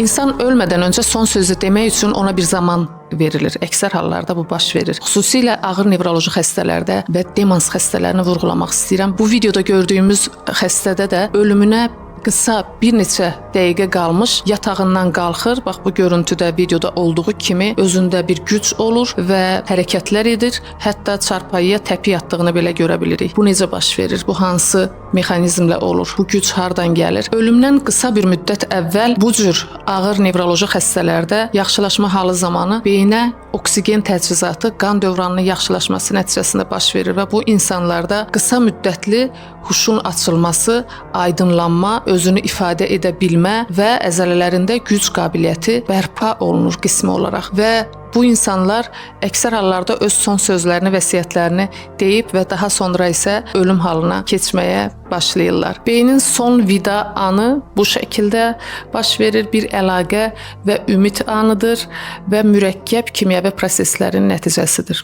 İnsan ölmədən öncə son sözü demək üçün ona bir zaman verilir. Əksər hallarda bu baş verir. Xüsusilə ağır nevroloji xəstələrdə və demans xəstələrini vurğulamaq istəyirəm. Bu videoda gördüyümüz xəstədə də ölümünə qısa bir neçə dəqiqə qalmış yatağından qalxır. Bax bu görüntüdə, videoda olduğu kimi özündə bir güc olur və hərəkətlər edir. Hətta çarpayıya təpi yatdığını belə görə bilirik. Bu necə baş verir? Bu hansı mexanizmlə olur? Bu güc hardan gəlir? Ölümdən qısa bir müddət əvvəl bu cür ağır nevroloji xəstələrdə yaxşılaşma halı zamanı beyinə oksigen təchizatı qan dövranının yaxşılaşması nəticəsində baş verir və bu insanlarda qısa müddətli huşun açılması, aydınlanma, özünü ifadə edə bilmə və əzələlərində güc qabiliyyəti bərpa olunur qismi olaraq və bu insanlar əksər hallarda öz son sözlərini, vəsiyyətlərini deyib və daha sonra isə ölüm halına keçməyə başlayırlar. Beynin son vida anı bu şəkildə baş verir, bir əlaqə və ümid anıdır və mürəkkəb kimyəvi proseslərin nəticəsidir.